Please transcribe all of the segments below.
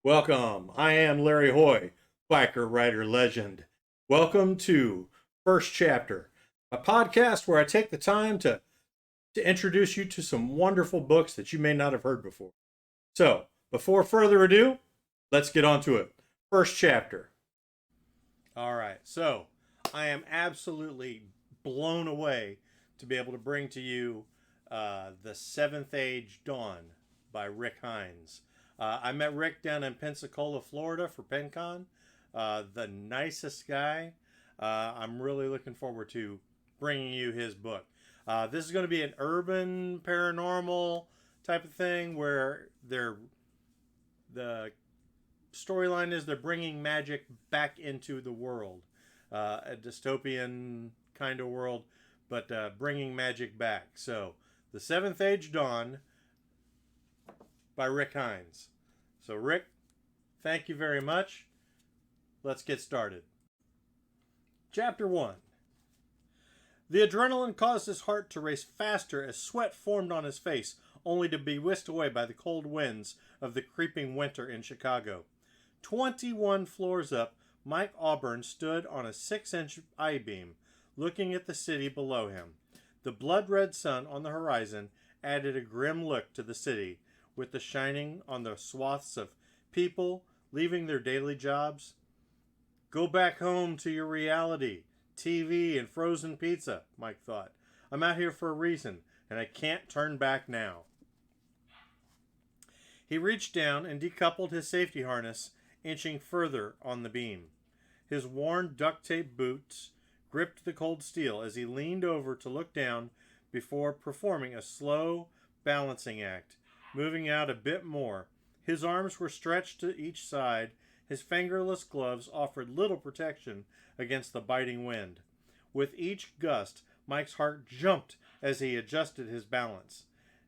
Welcome. I am Larry Hoy, biker writer legend. Welcome to First Chapter, a podcast where I take the time to introduce you to some wonderful books that you may not have heard before. So, before further ado, let's get on to it. First chapter. All right. So, I am absolutely blown away to be able to bring to you The Seventh Age Dawn by Rick Heinz. I met Rick down in Pensacola, Florida for PenCon. The nicest guy. I'm really looking forward to bringing you his book. This is going to be an urban paranormal type of thing where the storyline is they're bringing magic back into the world. A dystopian kind of world, but bringing magic back. So, The Seventh Age Dawn by Rick Heinz. So, Rick, thank you very much. Let's get started. Chapter 1. The adrenaline caused his heart to race faster as sweat formed on his face, only to be whisked away by the cold winds of the creeping winter in Chicago. 21 floors up, Mike Auburn stood on a 6-inch I-beam, looking at the city below him. The blood-red sun on the horizon added a grim look to the city, with the shining on the swaths of people leaving their daily jobs. Go back home to your reality, TV and frozen pizza, Mike thought. I'm out here for a reason, and I can't turn back now. He reached down and decoupled his safety harness, inching further on the beam. His worn duct-tape boots gripped the cold steel as he leaned over to look down before performing a slow balancing act, moving out a bit more. His arms were stretched to each side. His fingerless gloves offered little protection against the biting wind. With each gust, Mike's heart jumped as he adjusted his balance.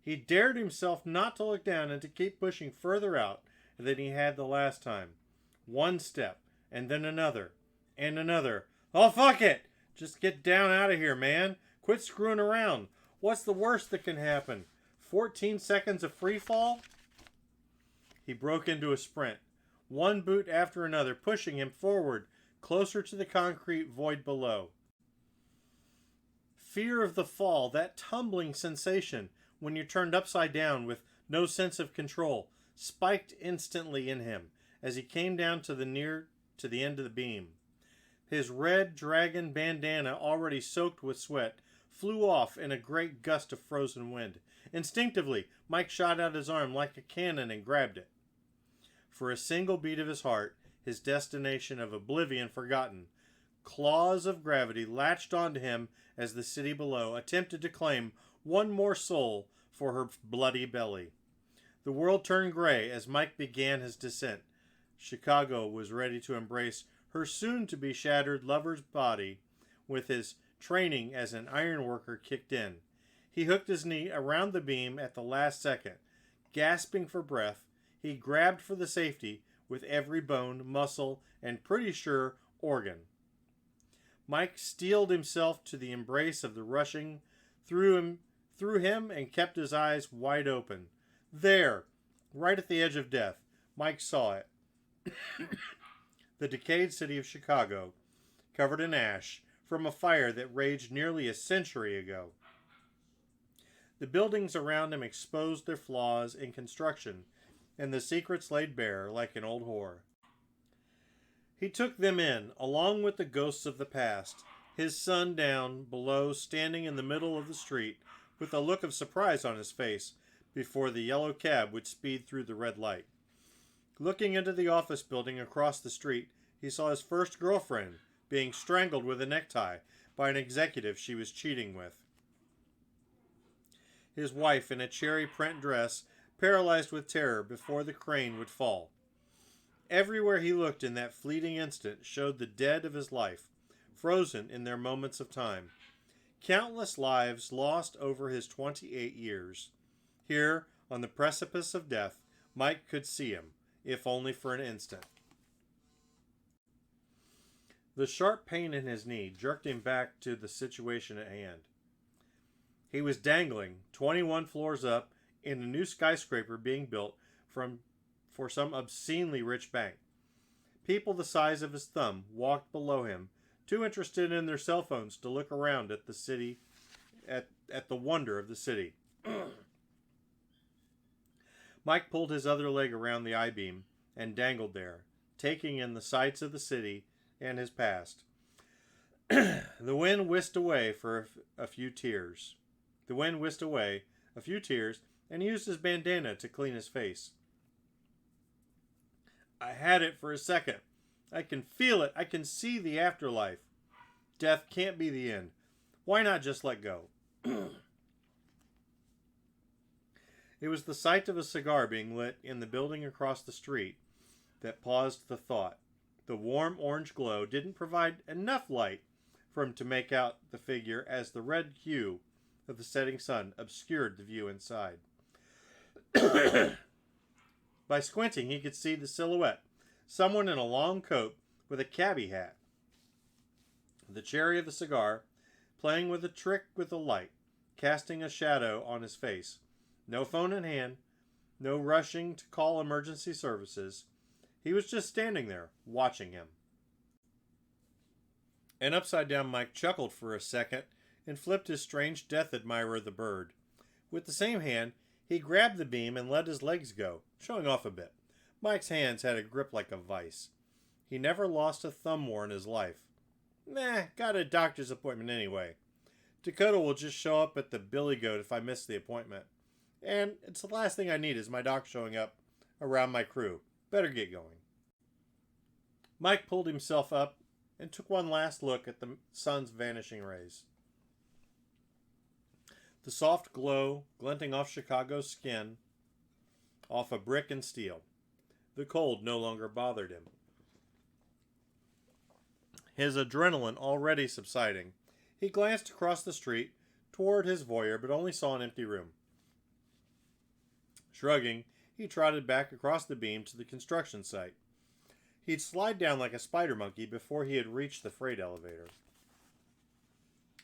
He dared himself not to look down and to keep pushing further out than he had the last time. One step, and then another, and another. Oh, fuck it! Just get down out of here, man. Quit screwing around. What's the worst that can happen? 14 seconds of free fall? He broke into a sprint, one boot after another, pushing him forward, closer to the concrete void below. Fear of the fall, that tumbling sensation when you're turned upside down with no sense of control, spiked instantly in him as he came down to the end of the beam. His red dragon bandana, already soaked with sweat, flew off in a great gust of frozen wind. Instinctively, Mike shot out his arm like a cannon and grabbed it. For a single beat of his heart, his destination of oblivion forgotten, claws of gravity latched onto him as the city below attempted to claim one more soul for her bloody belly. The world turned gray as Mike began his descent. Chicago was ready to embrace her soon-to-be shattered lover's body with his training as an ironworker kicked in. He hooked his knee around the beam at the last second. Gasping for breath, he grabbed for the safety with every bone, muscle, and pretty sure organ. Mike steeled himself to the embrace of the rushing through him and kept his eyes wide open. There, right at the edge of death, Mike saw it. The decayed city of Chicago, covered in ash from a fire that raged nearly a century ago. The buildings around him exposed their flaws in construction, and the secrets laid bare like an old whore. He took them in, along with the ghosts of the past, his son down below standing in the middle of the street with a look of surprise on his face before the yellow cab would speed through the red light. Looking into the office building across the street, he saw his first girlfriend being strangled with a necktie by an executive she was cheating with. His wife in a cherry print dress, paralyzed with terror before the crane would fall. Everywhere he looked in that fleeting instant showed the dead of his life, frozen in their moments of time. Countless lives lost over his 28 years. Here, on the precipice of death, Mike could see him, if only for an instant. The sharp pain in his knee jerked him back to the situation at hand. He was dangling 21 floors up in a new skyscraper being built from for some obscenely rich bank. People the size of his thumb walked below him, too interested in their cell phones to look around at the city, at the wonder of the city. Mike pulled his other leg around the I-beam and dangled there, taking in the sights of the city and his past. The wind whisked away a few tears. And he used his bandana to clean his face. I had it for a second. I can feel it. I can see the afterlife. Death can't be the end. Why not just let go? It was the sight of a cigar being lit in the building across the street that paused the thought. The warm orange glow didn't provide enough light for him to make out the figure as the red hue of the setting sun obscured the view inside. By squinting, he could see the silhouette. Someone in a long coat with a cabbie hat. The cherry of the cigar, playing with a trick with the light, casting a shadow on his face. No phone in hand, no rushing to call emergency services. He was just standing there, watching him. An upside-down Mike chuckled for a second and flipped his strange death admirer the bird. With the same hand, he grabbed the beam and let his legs go, showing off a bit. Mike's hands had a grip like a vice. He never lost a thumb war in his life. Got a doctor's appointment anyway. Dakota will just show up at the Billy Goat if I miss the appointment. And it's the last thing I need is my doc showing up around my crew. Better get going. Mike pulled himself up and took one last look at the sun's vanishing rays. The soft glow glinting off Chicago's skin, off of brick and steel. The cold no longer bothered him. His adrenaline already subsiding, he glanced across the street toward his voyeur, but only saw an empty room. Shrugging, he trotted back across the beam to the construction site. He'd slide down like a spider monkey before he had reached the freight elevator.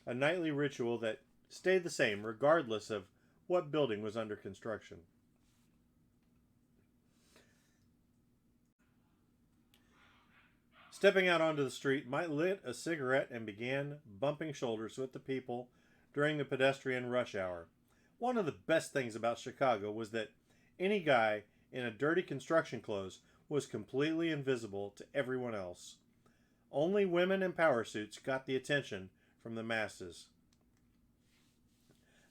A nightly ritual that stayed the same regardless of what building was under construction. Stepping out onto the street, Mike lit a cigarette and began bumping shoulders with the people during the pedestrian rush hour. One of the best things about Chicago was that any guy in a dirty construction clothes was completely invisible to everyone else. Only women in power suits got the attention from the masses.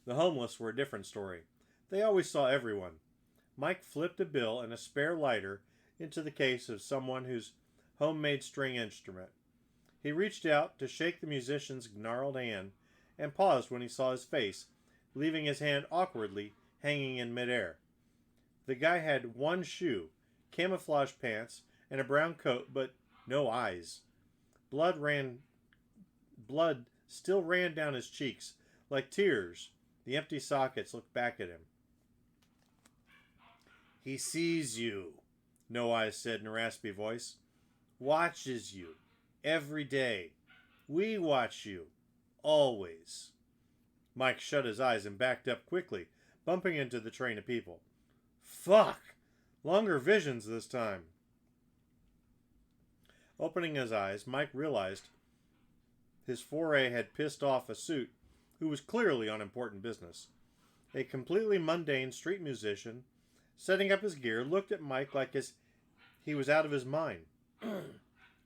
The homeless were a different story. They always saw everyone. Mike flipped a bill and a spare lighter into the case of someone whose homemade string instrument. He reached out to shake the musician's gnarled hand and paused when he saw his face, leaving his hand awkwardly hanging in midair. The guy had one shoe, camouflage pants, and a brown coat, but no eyes. Blood still ran down his cheeks, like tears. The empty sockets looked back at him. He sees you, No Eyes said in a raspy voice. Watches you. Every day. We watch you. Always. Mike shut his eyes and backed up quickly, bumping into the train of people. Fuck! Longer visions this time. Opening his eyes, Mike realized his foray had pissed off a suit who was clearly on important business. A completely mundane street musician, setting up his gear, looked at Mike like he was out of his mind.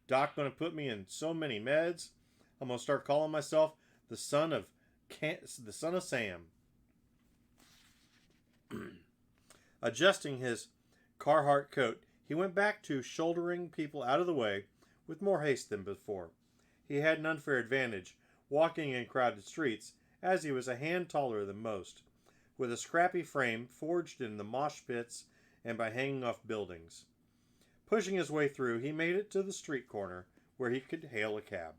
Doc gonna put me in so many meds, I'm gonna start calling myself the son of Sam. Adjusting his Carhartt coat, he went back to shouldering people out of the way with more haste than before. He had an unfair advantage, walking in crowded streets, as he was a hand taller than most, with a scrappy frame forged in the mosh pits and by hanging off buildings. Pushing his way through, he made it to the street corner, where he could hail a cab.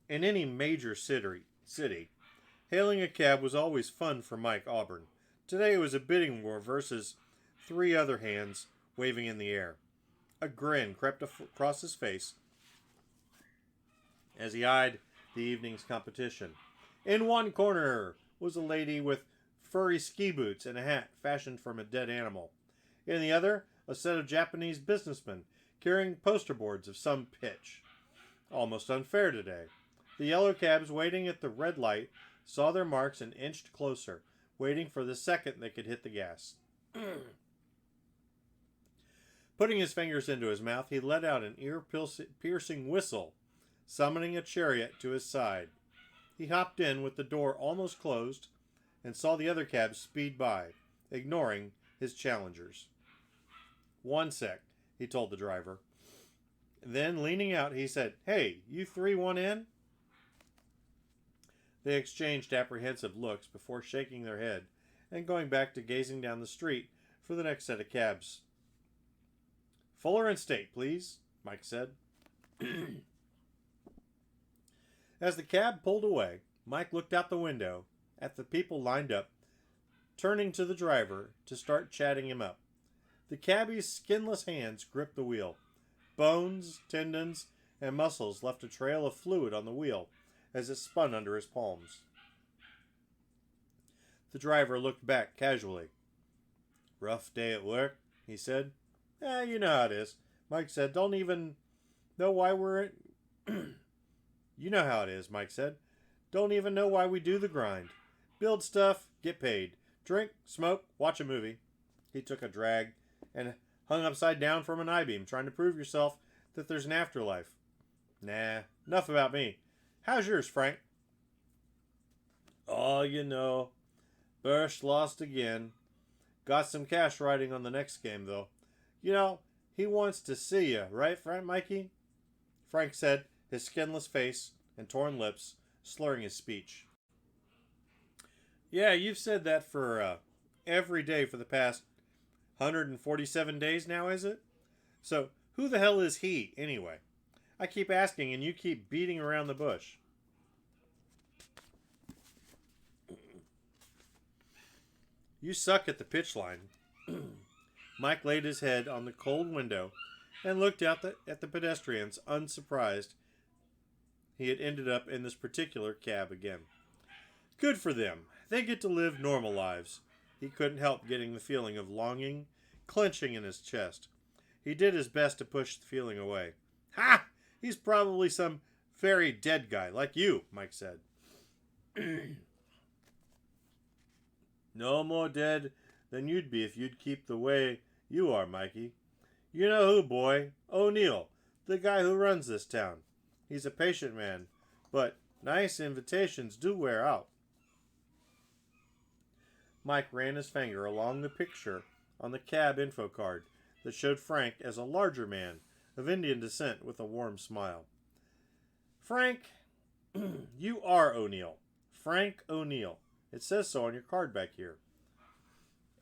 In any major city, hailing a cab was always fun for Mike Auburn. Today it was a bidding war versus three other hands waving in the air. A grin crept across his face as he eyed the evening's competition. In one corner was a lady with furry ski boots and a hat fashioned from a dead animal. In the other, a set of Japanese businessmen carrying poster boards of some pitch. Almost unfair today. The yellow cabs waiting at the red light saw their marks and inched closer, waiting for the second they could hit the gas. Putting his fingers into his mouth, he let out an ear-piercing whistle, summoning a chariot to his side. He hopped in with the door almost closed and saw the other cabs speed by, ignoring his challengers. "One sec," he told the driver. Then, leaning out, he said, "Hey, you three want in?" They exchanged apprehensive looks before shaking their head and going back to gazing down the street for the next set of cabs. "Fuller and State, please," Mike said. As the cab pulled away, Mike looked out the window at the people lined up, turning to the driver to start chatting him up. The cabbie's skinless hands gripped the wheel. Bones, tendons, and muscles left a trail of fluid on the wheel as it spun under his palms. The driver looked back casually. "Rough day at work," he said. You know how it is," Mike said. "Don't even know why we're You know how it is," Mike said. "Don't even know why we do the grind. Build stuff, get paid. Drink, smoke, watch a movie." He took a drag and hung upside down from an I-beam, trying to prove yourself that there's an afterlife. "Nah, enough about me. How's yours, Frank?" "Oh, you know. Bursch lost again. Got some cash riding on the next game, though. You know, he wants to see you, right, Mikey?" Frank said, his skinless face and torn lips slurring his speech. "Yeah, you've said that for every day for the past 147 days now, is it? So, who the hell is he, anyway? I keep asking and you keep beating around the bush." "You suck at the pitch line." Mike laid his head on the cold window and looked out at the pedestrians, unsurprised he had ended up in this particular cab again. "Good for them. They get to live normal lives." He couldn't help getting the feeling of longing clenching in his chest. He did his best to push the feeling away. "Ha! He's probably some very dead guy, like you," Mike said. "No more dead than you'd be if you'd keep the way you are, Mikey. You know who, boy? O'Neill, the guy who runs this town. He's a patient man, but nice invitations do wear out." Mike ran his finger along the picture on the cab info card that showed Frank as a larger man of Indian descent with a warm smile. "Frank, you are O'Neill. Frank O'Neill. It says so on your card back here.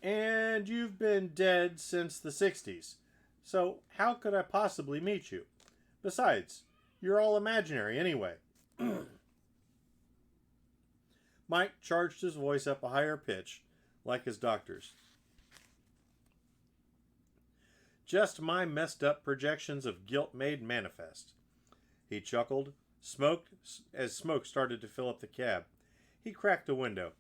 And you've been dead since the 60s. So how could I possibly meet you? Besides, you're all imaginary anyway." Mike charged his voice up a higher pitch, like his doctor's. "Just my messed up projections of guilt made manifest." He chuckled, as smoke started to fill up the cab. He cracked a window.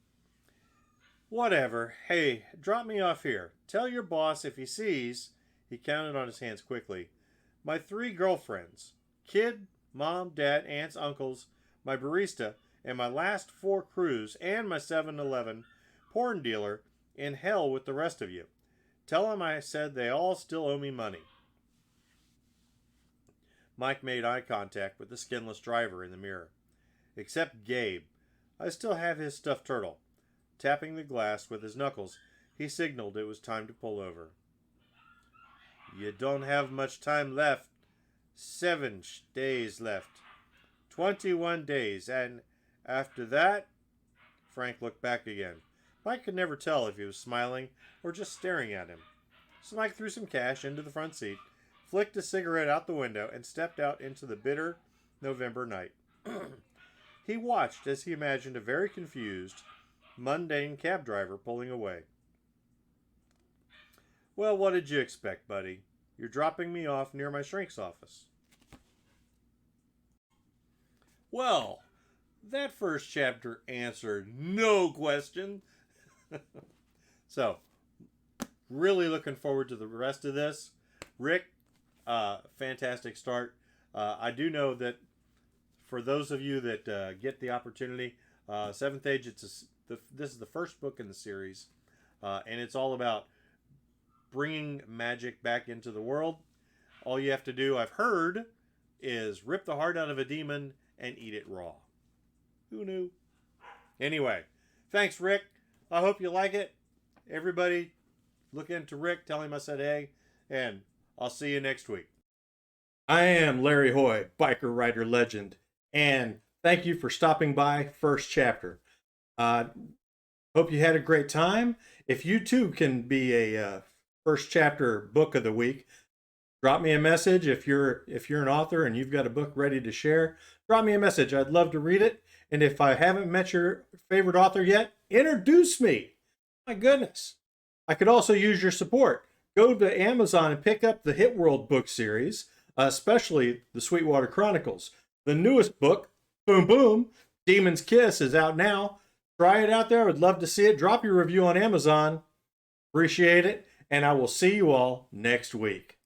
"Whatever. Hey, drop me off here. Tell your boss if he sees," he counted on his hands quickly, "my 3 girlfriends. Kid, mom, dad, aunts, uncles, my barista, and my last 4 crews, and my 7-Eleven porn dealer in hell with the rest of you. Tell him I said they all still owe me money." Mike made eye contact with the skinless driver in the mirror. "Except Gabe. I still have his stuffed turtle." Tapping the glass with his knuckles, he signaled it was time to pull over. "You don't have much time left. 7 days left. 21 days. And after that..." Frank looked back again. Mike could never tell if he was smiling or just staring at him. So Mike threw some cash into the front seat, flicked a cigarette out the window, and stepped out into the bitter November night. He watched as he imagined a very confused, mundane cab driver pulling away. "Well, what did you expect, buddy? You're dropping me off near my shrink's office." Well, that first chapter answered no question. So, Really looking forward to the rest of this. Rick, fantastic start. I do know that for those of you that get the opportunity, Seventh Age, this is the first book in the series, and it's all about bringing magic back into the world. All you have to do, I've heard, is rip the heart out of a demon and eat it raw. Who knew? Anyway, thanks, Rick. I hope you like it. Everybody, look into Rick. Tell him I said hey, and I'll see you next week. I am Larry Hoy, biker writer legend, and thank you for stopping by First Chapter. Hope you had a great time. If you too can be a First Chapter book of the week, drop me a message. If you're an author and you've got a book ready to share, drop me a message. I'd love to read it. And if I haven't met your favorite author yet, introduce me. My goodness. I could also use your support. Go to Amazon and pick up the Hit World book series, especially the Sweetwater Chronicles. The newest book, Boom Boom, Demon's Kiss, is out now. Try it out there. I would love to see it. Drop your review on Amazon. Appreciate it. And I will see you all next week.